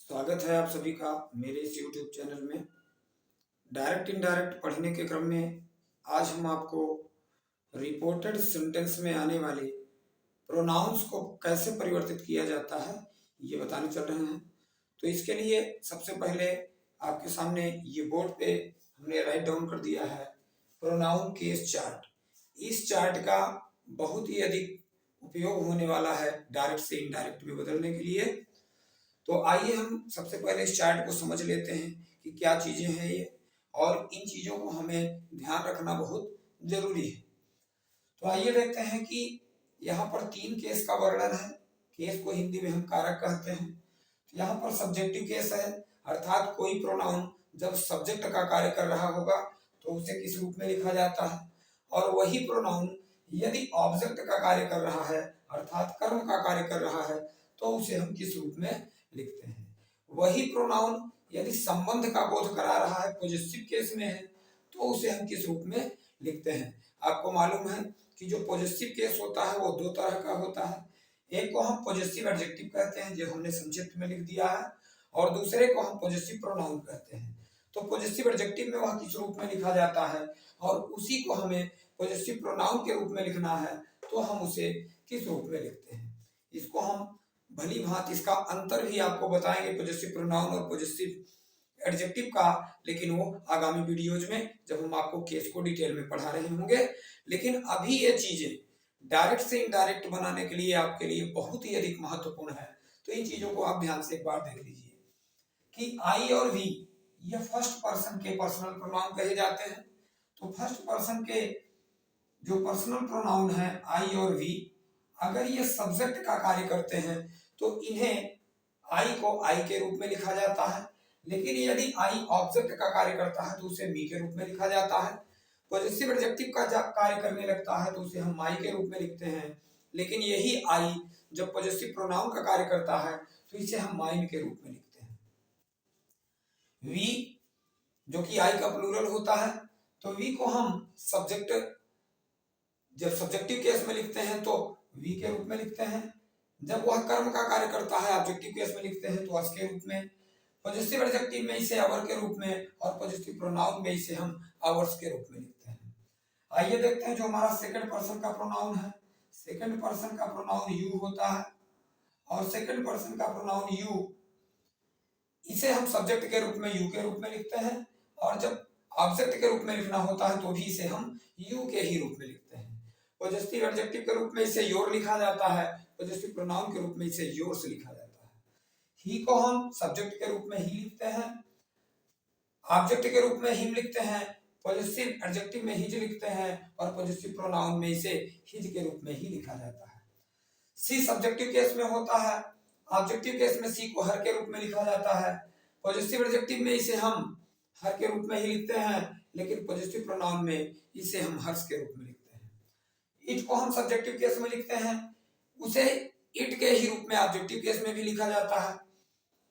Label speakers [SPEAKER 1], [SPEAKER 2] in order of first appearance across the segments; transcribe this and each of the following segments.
[SPEAKER 1] स्वागत है आप सभी का मेरे इस YouTube चैनल में। डायरेक्ट इनडायरेक्ट पढ़ने के क्रम में आज हम आपको रिपोर्टेड सेंटेंस में आने वाले प्रोनाउंस को कैसे परिवर्तित किया जाता है ये बताने चल रहे हैं। तो इसके लिए सबसे पहले आपके सामने ये बोर्ड पे हमने राइट डाउन कर दिया है प्रोनाउन केस चार्ट। इस चार्ट का बहुत ही अधिक उपयोग होने वाला है डायरेक्ट से इनडायरेक्ट में बदलने के लिए। तो आइए हम सबसे पहले इस चार्ट को समझ लेते हैं कि क्या चीजें हैं ये, और इन चीजों को हमें ध्यान रखना बहुत जरूरी है। तो आइए देखते हैं कि यहाँ पर 3 केस का वर्णन है। केस को हिंदी में हम कारक कहते हैं। तो यहाँ पर सब्जेक्टिव केस है, अर्थात कोई प्रोनाउन जब सब्जेक्ट का कार्य कर रहा होगा तो उसे किस रूप में लिखा जाता है, और वही प्रोनाउन यदि ऑब्जेक्ट का कार्य कर रहा है अर्थात कर्म का कार्य कर रहा है तो उसे हम किस रूप में लिखते हैं। वही प्रोनाउन यदि संबंध का बोध करा रहा है, पॉजिटिव केस में है, तो उसे हम किस रूप में लिखते हैं। आपको मालूम है कि जो पॉजिटिव केस होता है वो 2 तरह का होता है। एक को हम पॉजिटिव एडजेक्टिव कहते हैं, जो हमने संक्षिप्त में लिख दिया है, और दूसरे को हम पॉजिटिव प्रोनाउन कहते हैं। तो पॉजिटिव एडजेक्टिव में वह किस रूप में लिखा जाता है और उसी को हमें पॉजिटिव प्रोनाउन के रूप में लिखना है तो हम उसे किस रूप में लिखते हैं। इसको हम भली भांति इसका अंतर भी आपको बताएंगे पॉजिटिव प्रोनाउन और पॉजिटिव एडजेक्टिव का, लेकिन वो आगामी वीडियोज में जब हम आपको केस को डिटेल में पढ़ा रहे होंगे। लेकिन अभी ये चीजें डायरेक्ट से इनडायरेक्ट बनाने के लिए आपके लिए बहुत ही अधिक महत्वपूर्ण है। तो इन चीजों को आप ध्यान से एक बार देख लीजिए कि आई और वी ये फर्स्ट पर्सन के पर्सनल प्रोनाउन कहे जाते हैं। तो फर्स्ट पर्सन के जो पर्सनल प्रोनाउन है आई और वी, अगर ये सब्जेक्ट का कार्य करते हैं तो इन्हें आई को आई के रूप में लिखा जाता है, लेकिन यदि आई ऑब्जेक्ट का कार्य करता है तो उसे मी के रूप में लिखा जाता है। पॉजिटिव एडजेक्टिव का जब कार्य करने लगता है तो उसे हम माई के रूप में लिखते हैं, लेकिन यही आई जब पॉजिटिव प्रोनाउन का कार्य करता है तो इसे हम माइन के रूप में लिखते हैं। वी जो कि आई का प्लूरल होता है, तो वी को हम सब्जेक्ट जब सब्जेक्टिव केस में लिखते हैं तो वी के रूप में लिखते हैं, जब वह कर्म का कार्य करता है ऑब्जेक्टिव केस में लिखते हैं तो अस के रूप में, पॉजिटिव एडजेक्टिव में इसे अवर के रूप में, और पॉजिटिव प्रोनाउन में इसे हम अवर्स के रूप में लिखते हैं। आइए देखते हैं जो हमारा सेकंड पर्सन का प्रोनाउन है। सेकंड पर्सन का प्रोनाउन यू होता है, और सेकंड पर्सन का प्रोनाउन यू इसे हम सब्जेक्ट के रूप में यू के रूप में लिखते हैं, और जब ऑब्जेक्ट के रूप में लिखना होता है तो भी इसे हम यू के ही रूप में लिखते हैं। पॉजिटिव एडजेक्टिव के रूप में इसे योर लिखा जाता है, पॉजिटिव प्रोनाउन के रूप में इसे योर्स लिखा जाता है। ही को हम सब्जेक्ट के रूप में ही लिखते हैं, ऑब्जेक्ट के रूप में हिम लिखते हैं, पॉजिटिव एडजेक्टिव में हिज लिखते हैं, और पॉजिटिव प्रोनाउन में इसे हिज के रूप में ही लिखा जाता है। सी सब्जेक्टिव केस में होता है, ऑब्जेक्टिव केस में सी को हर के रूप में लिखा जाता है, पॉजिटिव एडजेक्टिव में इसे हम हर के रूप में ही लिखते हैं, लेकिन पॉजिटिव प्रोनाउन में इसे हम हर्ष के रूप में लिखते हैं। इट को हम सब्जेक्टिव केस में लिखते हैं, उसे इट के ही रूप में ऑब्जेक्टिव केस में भी लिखा जाता है।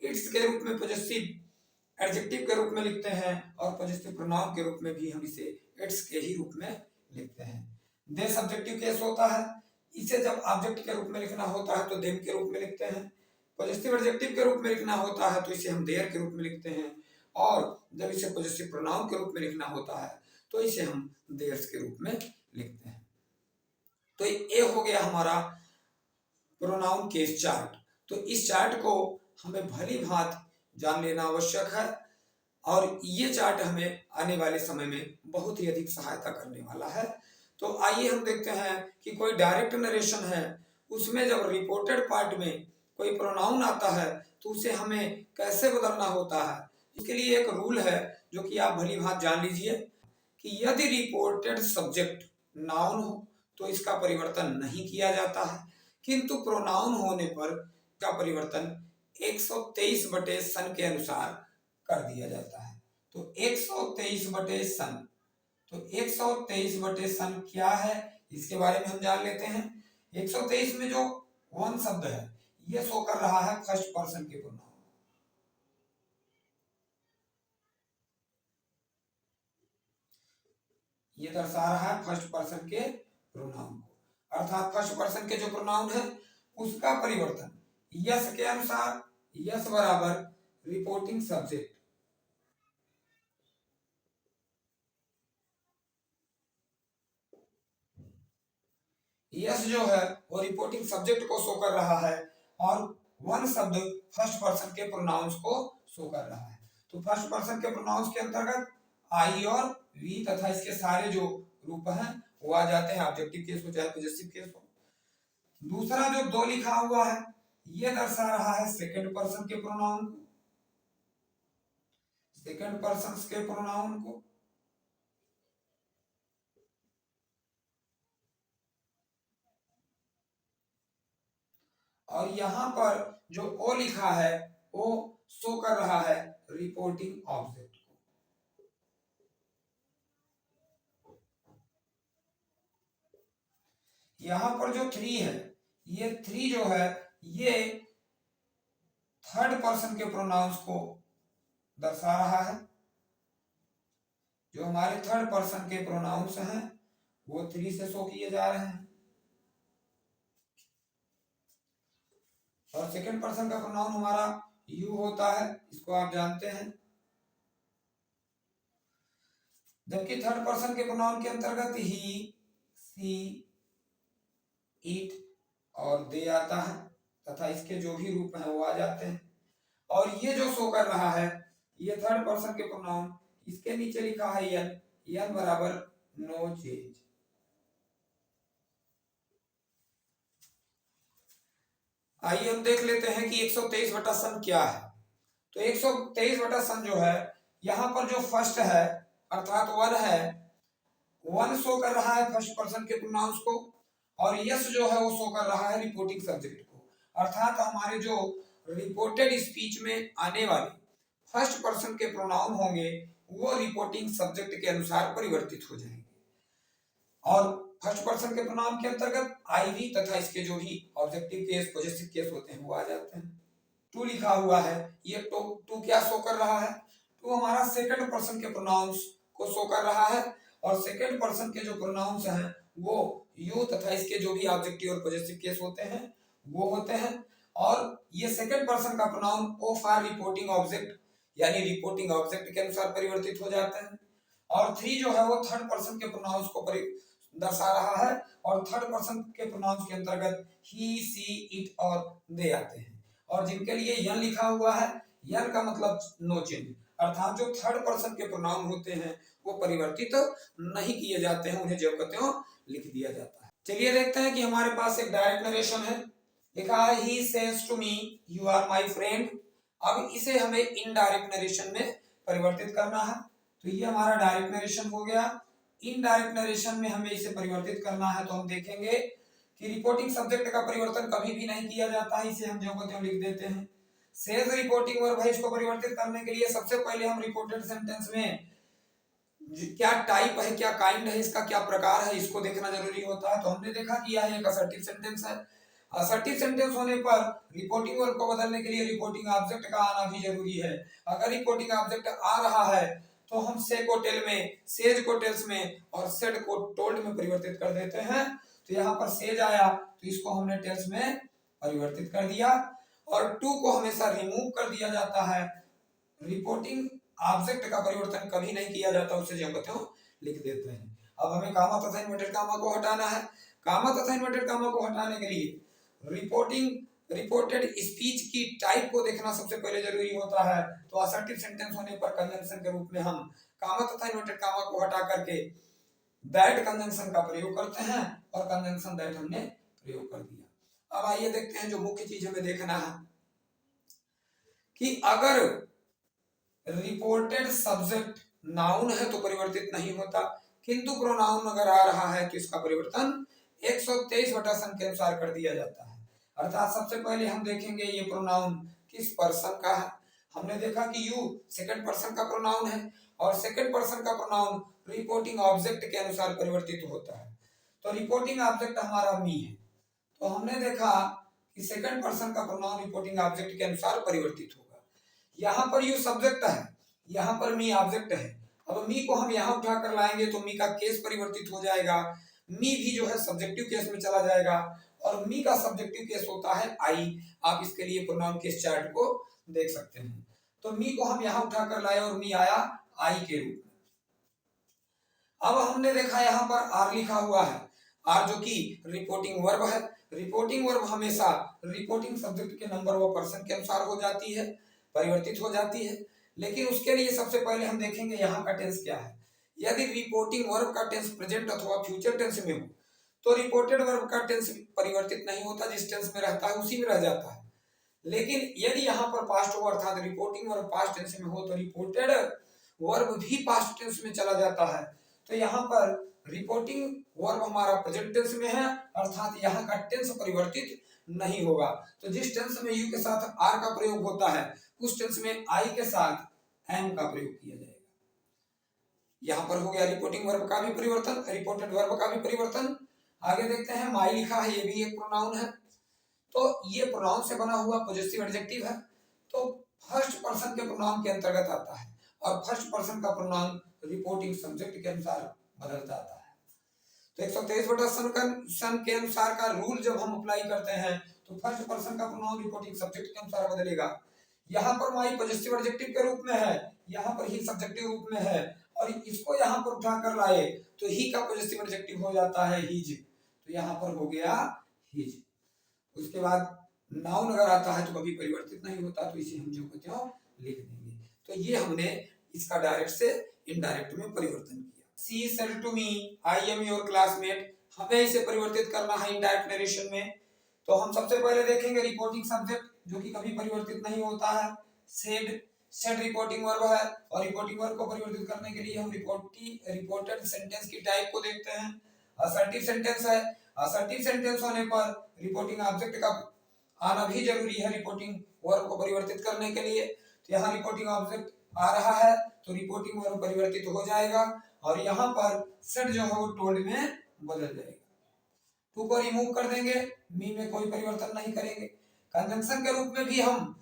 [SPEAKER 1] इट्स के रूप में पॉजिटिव एडजेक्टिव के रूप में लिखते हैं, और पॉजिटिव प्रोनाउन के रूप में भी हम इसे इट्स के ही रूप में लिखते हैं। दे सब्जेक्टिव केस होता है, इसे जब ऑब्जेक्ट के रूप में लिखना होता है तो देम के रूप में लिखते हैं, पॉजिटिव एडजेक्टिव के रूप में लिखना होता है तो इसे हम देयर के रूप में लिखते हैं, और जब इसे पॉजिटिव प्रोनाउन के रूप में लिखना होता है तो इसे हम देयर्स के रूप में लिखते हैं। तो ये हो गया हमारा प्रोनाउन केस चार्ट। तो इस चार्ट को हमें भली भांति जान लेना आवश्यक है, और ये चार्ट हमें आने वाले समय में बहुत ही अधिक सहायता करने वाला है। तो आइए हम देखते हैं कि कोई डायरेक्ट नरेशन है, उसमें जब रिपोर्टेड पार्ट में कोई प्रोनाउन आता है तो उसे हमें कैसे बदलना होता है। इसके लिए एक रूल है जो कि आप भली भांति जान लीजिए कि यदि रिपोर्टेड सब्जेक्ट नाउन हो तो इसका परिवर्तन नहीं किया जाता है, किंतु प्रोनाउन होने पर का परिवर्तन 123 बटे सन के अनुसार कर दिया जाता है। तो 123 बटे सन, तो 123 बटे सन क्या है इसके बारे में हम जान लेते हैं। 123 में जो वन शब्द है ये शो कर रहा है फर्स्ट पर्सन के प्रोनाउन, ये दर्शा रहा है फर्स्ट पर्सन के प्रोनाउन को, अर्थात फर्स्ट पर्सन के जो प्रोनाउन है उसका परिवर्तन यस के अनुसार, यस बराबर रिपोर्टिंग सब्जेक्ट। यस जो है वो रिपोर्टिंग सब्जेक्ट को शो कर रहा है और वन शब्द फर्स्ट पर्सन के प्रोनाउंस को शो कर रहा है। तो फर्स्ट पर्सन के प्रोनाउंस के अंतर्गत आई और वी तथा इसके सारे जो रूप हैं वो आ जाते हैं, ऑब्जेक्टिव केस हो चाहे पॉजेसिव केस हो। दूसरा जो दो लिखा हुआ है ये दर्शा रहा है सेकंड पर्सन के प्रोनाउन को, सेकंड पर्सन के प्रोनाउन को। और यहां पर जो ओ लिखा है वो शो कर रहा है रिपोर्टिंग ऑब्जेक्ट को। यहां पर जो थ्री है ये थ्री जो है ये थर्ड पर्सन के प्रोनाउंस को दर्शा रहा है। जो हमारे थर्ड पर्सन के प्रोनाउंस हैं वो थ्री से शो किए जा रहे हैं। और सेकंड पर्सन का प्रोनाउन हमारा यू होता है, इसको आप जानते हैं। जबकि थर्ड पर्सन के प्रोनाउन के अंतर्गत ही, सी, इट और दे आता है तथा इसके जो भी रूप हैं वो आ जाते हैं। और ये जो शो कर रहा है ये थर्ड पर्सन के प्रोनाउन, इसके नीचे लिखा है यन, यन बराबर नो चेंज। आइए हम देख लेते हैं कि 123 बटा सन क्या है। तो 123 बटा सन जो है यहाँ पर जो फर्स्ट है अर्थात वन है, वन शो कर रहा है फर्स्ट पर्सन के प्रोनाउंस को और यस जो है वो शो कर रहा है रिपोर्टिंग सब्जेक्ट को। अर्थात हमारे जो रिपोर्टेड स्पीच में आने वाले फर्स्ट पर्सन के प्रोनाउन होंगे वो रिपोर्टिंग सब्जेक्ट के अनुसार परिवर्तित हो जाएंगे। और फर्स्ट पर्सन के प्रोनाउन के अंतर्गत आई वी तथा इसके जो भी ऑब्जेक्टिव केस पॉजेसिव केस होते हैं वो आ जाते हैं। टू लिखा हुआ है, ये टू क्या शो कर रहा है? टू हमारा सेकंड पर्सन के प्रोनाउंस को शो कर रहा है और सेकंड पर्सन के जो प्रोनाउंस हैं वो यू तथा इसके जो भी ऑब्जेक्टिव और पॉजेसिव केस होते हैं वो होते हैं। और ये सेकंड पर्सन का pronoun O for reporting object यानी रिपोर्टिंग ऑब्जेक्ट के अनुसार परिवर्तित हो जाता है। और थ्री जो है वो थर्ड पर्सन के प्रोनाउंस को दर्शा रहा है और थर्ड पर्सन के प्रोनाउंस के अंतर्गत ही, सी, इट और दे आते हैं। और जिनके लिए यन लिखा हुआ है, यन का मतलब नो चेंज, अर्थात जो थर्ड पर्सन के प्रोनाउन होते हैं वो परिवर्तित नहीं किए जाते हैं, उन्हें जो कहते हो लिख दिया जाता है। चलिए देखते हैं कि हमारे पास एक डायरेक्ट नरेशन है, लिखा है he says to me you are my friend. अब इसे हमें इनडायरेक्ट नरेशन में परिवर्तित करना है। तो ये हमारा डायरेक्ट नरेशन हो गया। इनडायरेक्ट नरेशन में हमें इसे परिवर्तित करना है तो हम देखेंगे कि रिपोर्टिंग सब्जेक्ट का परिवर्तन कभी भी नहीं किया जाता है, इसे हम जो कहते हैं लिख देते हैं। सेज रिपोर्टिंग वर्ब है, इसको परिवर्तित करने के लिए सबसे पहले हम रिपोर्टेड सेंटेंस में क्या टाइप है, क्या काइंड है, इसका क्या प्रकार है, इसको देखना जरूरी होता है। तो हमने देखा कि यह एक असर्टिव सेंटेंस है। असर्टिव सेंटेंस होने पर रिपोर्टिंग वर्ब को बदलने के लिए रिपोर्टिंग ऑब्जेक्ट का आना भी जरूरी है। अगर रिपोर्टिंग ऑब्जेक्ट आ रहा है तो हम से को टेल में, सेज को टेल्स में और सेड को टोल्ड में परिवर्तित कर देते हैं। तो यहाँ पर सेज आया तो इसको हमने टेल्स में परिवर्तित कर दिया और टू को हमेशा रिमूव कर दिया जाता है। रिपोर्टिंग ऑब्जेक्ट का परिवर्तन कभी नहीं किया जाता, उसे जो कहते हो लिख देते हैं। अब हमें कामा तथा इन्वर्टेड कामा को हटाना है। कामा तथा इन्वर्टेड कामा को हटाने के लिए रिपोर्टेड स्पीच की टाइप को देखना सबसे पहले जरूरी होता है। तो असर्टिव सेंटेंस होने पर कंजंक्शन के रूप में हम कामा तथा इन्वर्टेड कामा को हटा करके दैट कंजंक्शन का प्रयोग करते हैं और कंजंक्शन दैट हमने प्रयोग कर दिया। अब आइए देखते हैं जो मुख्य चीज हमें देखना है कि अगर रिपोर्टेड सब्जेक्ट नाउन है तो परिवर्तित नहीं होता, किंतु प्रोनाउन अगर आ रहा है तो इसका परिवर्तन 123 बटा सन के अनुसार कर दिया जाता है। अर्थात सबसे पहले हम देखेंगे ये प्रोनाउन किस पर्सन का है। हमने देखा कि यू सेकंड पर्सन का प्रोनाउन है और सेकंड पर्सन का प्रोनाउन रिपोर्टिंग ऑब्जेक्ट के अनुसार परिवर्तित होता है। तो रिपोर्टिंग ऑब्जेक्ट हमारा मी है, तो हमने देखा कि सेकंड पर्सन का प्रोनाउन रिपोर्टिंग ऑब्जेक्ट के अनुसार परिवर्तित होगा। यहाँ पर यू सब्जेक्ट है, यहाँ पर मी ऑब्जेक्ट है। अब मी को हम यहाँ उठा कर लाएंगे तो मी का केस परिवर्तित हो जाएगा, मी भी जो है सब्जेक्टिव केस में चला जाएगा और मी का सब्जेक्टिव केस होता है आई। आप इसके लिए प्रोनाउन केस चार्ट को देख सकते हैं। तो मी को हम यहाँ उठाकर लाए और मी आया आई के रूप में। अब हमने देखा यहाँ पर आर लिखा हुआ है, आर जो कि रिपोर्टिंग वर्ब है। रिपोर्टिंग वर्ब हमेशा रिपोर्टिंग सब्जेक्ट के नंबर व पर्सन के अनुसार हो जाती है, परिवर्तित हो जाती है। लेकिन उसके लिए सबसे पहले हम देखेंगे यहाँ का टेंस क्या है। यदि रिपोर्टिंग वर्ब का टेंस प्रेजेंट अथवा फ्यूचर टेंस में हो तो रिपोर्टेड वर्ब का टेंस परिवर्तित नहीं होता, जिस टेंस में रहता है उसी में रह जाता है। लेकिन यदि यहाँ पर पास्ट हो अर्थात रिपोर्टिंग वर्ब पास्ट टेंस में हो तो रिपोर्टेड वर्ब भी पास्ट टेंस में चला जाता है। तो यहाँ पर रिपोर्टिंग वर्ब हमारा प्रेजेंट टेंस में है अर्थात यहाँ का टेंस परिवर्तित नहीं होगा। तो जिस टेंस में यू के साथ आर का प्रयोग होता है उस टेंस में आई के साथ एम का प्रयोग किया जाएगा। यहाँ पर हो गया रिपोर्टिंग वर्ब का भी परिवर्तन, रिपोर्टेड वर्ब का भी परिवर्तन। आगे देखते हैं माई लिखा है, ये भी एक प्रोनाउन है। तो ये प्रोनाउन से बना हुआ पॉजिटिव एडजेक्टिव है, तो फर्स्ट पर्सन के प्रोनाउन के अंतर्गत आता है और फर्स्ट पर्सन का प्रोनाउन रिपोर्टिंग सब्जेक्ट के अनुसार बदलता आता है। तो 123/सन के अनुसार का रूल जब हम अप्लाई करते हैं तो फर्स्ट पर्सन का प्रोनाउन रिपोर्टिंग सब्जेक्ट के अनुसार बदलेगा। यहाँ पर माई पॉजिटिव एडजेक्टिव के रूप में है, यहाँ पर ही सब्जेक्टिव रूप में है और इसको यहाँ पर उठा कर लाए तो ही का पॉजिटिव एडजेक्टिव हो जाता है हिज, तो यहाँ पर हो गया हिज। उसके बाद नाउन अगर आता है तो कभी परिवर्तित नहीं होता, तो इसे हम जो को त्यों लिख देंगे। तो ये हमने इसका डायरेक्ट से इनडायरेक्ट में परिवर्तन किया। She said to me I am your classmate, हमें इसे परिवर्तित करना है इनडायरेक्ट नरेशन में। तो हम सबसे पहले देखेंगे रिपोर्टिंग सब्जेक्ट जो कि कभी परिवर्तित नहीं होता है, सेड। सेड रिपोर्टिंग वर्ब है और रिपोर्टिंग वर्ब को परिवर्तित करने के लिए हम रिपोर्टेड सेंटेंस की टाइप को देखते हैं। असर्टिव सेंटेंस है, असर्टिव सेंटेंस होने पर रिपोर्टिंग ऑब्जेक्ट का आना भी जरूरी है रिपोर्टिंग वर्ब को परिवर्तित करने के लिए। तो यहाँ रिपोर्टिंग ऑब्जेक्ट आ रहा है तो रिपोर्टिंग वर्ब परिवर्तित हो जाएगा और यहाँ पर सेड जो है वो टोल्ड में बदल जाएगा। टू को रिमूव कर देंगे, मी में कोई परिवर्तन नहीं करेंगे। कंजंक्शन के रूप में भी हम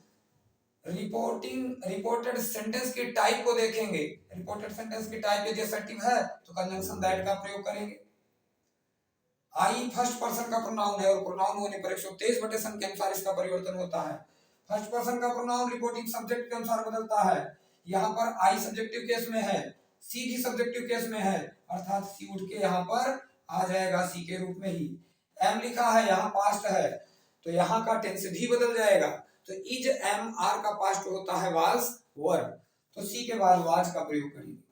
[SPEAKER 1] रिपोर्टेड सेंटेंस की टाइप को देखेंगे। रिपोर्टेड सेंटेंस की टाइप यदि असर्टिव है तो कंजंक्शन दैट का प्रयोग करेंगे। आई फर्स्ट पर्सन का प्रोनाउन है और प्रोनाउन होने पर 123/सन के अनुसार इसका परिवर्तन होता है। फर्स्ट पर्सन का प्रोनाउन रिपोर्टिंग सब्जेक्ट के अनुसार बदलता है। यहाँ पर आई सब्जेक्टिव केस में है, सी भी सब्जेक्टिव केस में है अर्थात सी उठ के यहाँ पर आ जाएगा सी के रूप में ही। एम लिखा है, यहाँ पास्ट है तो यहाँ का टेंस भी बदल जाएगा। तो इज एम आर का पास्ट होता है वाज वर, तो सी के बाद वाज का प्रयोग करेंगे।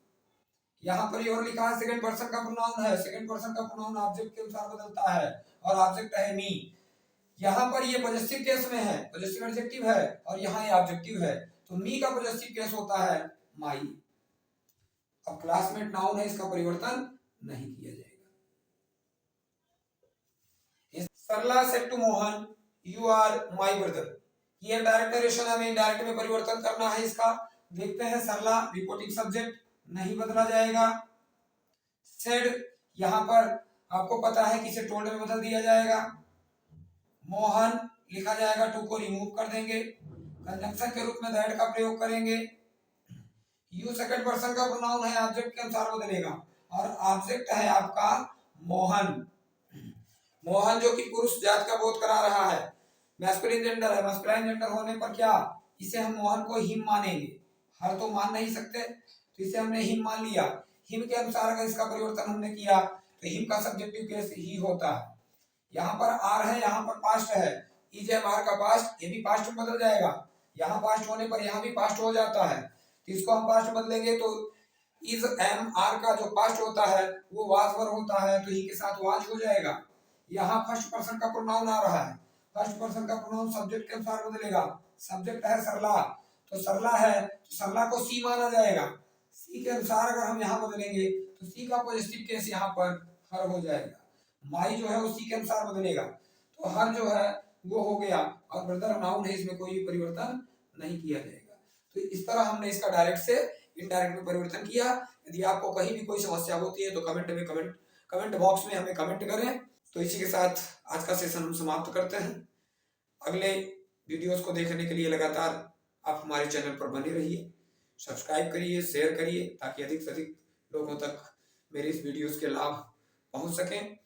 [SPEAKER 1] यहाँ पर योर लिखा है, सेकंड पर्सन का प्रोनाउन है, सेकंड पर्सन का प्रोनाउन ऑब्जेक्ट के अनुसार बदलता है और ऑब्जेक्ट है मी। यहाँ पर ये पॉजिटिव केस में है, पॉजिटिव एडजेक्टिव है और यहाँ ये ऑब्जेक्टिव है, तो मी का पॉजिटिव केस होता है माई। अब क्लासमेट नाउन है, इसका परिवर्तन नहीं किया जाएगा। Sarla said to Mohan you are my brother, ये डायरेक्ट नरेशन हमें इनडायरेक्ट में परिवर्तन करना है इसका। देखते हैं, सरला रिपोर्टिंग सब्जेक्ट नहीं बदला जाएगा। सेड यहाँ पर आपको पता है कि इसे टोल्ड में बदल दिया जाएगा। मोहन लिखा जाएगा, टू को रिमूव कर देंगे। कंजंक्शन के रूप में दैट का प्रयोग करेंगे। यू सेकंड पर्सन का प्रोनाउन है, ऑब्जेक्ट के अनुसार बदलेगा और ऑब्जेक्ट है आपका मोहन। मोहन जो कि पुरुष जात का बोध करा रहा है, मैस्कुलिन जेंडर है, मैस्कुलाइन जेंडर होने पर क्या इसे हम मोहन को हिम मानेंगे, हर तो मान नहीं सकते, तो इसे हमने हिम मान लिया। हिम के अनुसार अगर इसका परिवर्तन हमने किया तो हिम का सब्जेक्टिव केस ही होता है। यहाँ पर आर है, यहाँ पर पास्ट है, इज एम आर का पास्ट, ये भी पास्ट में बदल जाएगा। यहाँ पास्ट होने पर यहाँ भी पास्ट हो जाता है, तो इसको हम पास्ट बदलेंगे तो इज एम आर का जो पास्ट होता है वो वाज वर होता है, तो ही के साथ वाज हो जाएगा। यहाँ फर्स्ट पर्सन का प्रोनाउन आ रहा है, फर्स्ट पर्सन का प्रोनाउन सब्जेक्ट के अनुसार बदलेगा। सब्जेक्ट है सरला, तो सरला है तो सरला को सी माना जाएगा। सी के अनुसार अगर हम यहाँ बदलेंगे तो सी का पॉजिटिव केस यहाँ पर हर हो जाएगा। माई जो है वो सी के अनुसार बदलेगा, तो हर जो है वो हो गया और ब्रदर नाउन है, इसमें कोई भी परिवर्तन नहीं किया जाएगा। तो इस तरह हमने इसका डायरेक्ट से इनडायरेक्ट में परिवर्तन किया। यदि आपको कहीं भी कोई समस्या होती है तो कमेंट बॉक्स में हमें कमेंट करें। तो इसी के साथ आज का सेशन हम समाप्त करते हैं। अगले वीडियोस को देखने के लिए लगातार आप हमारे चैनल पर बने रहिए, सब्सक्राइब करिए, शेयर करिए ताकि अधिक से अधिक लोगों तक मेरे इस वीडियोस के लाभ पहुंच सकें।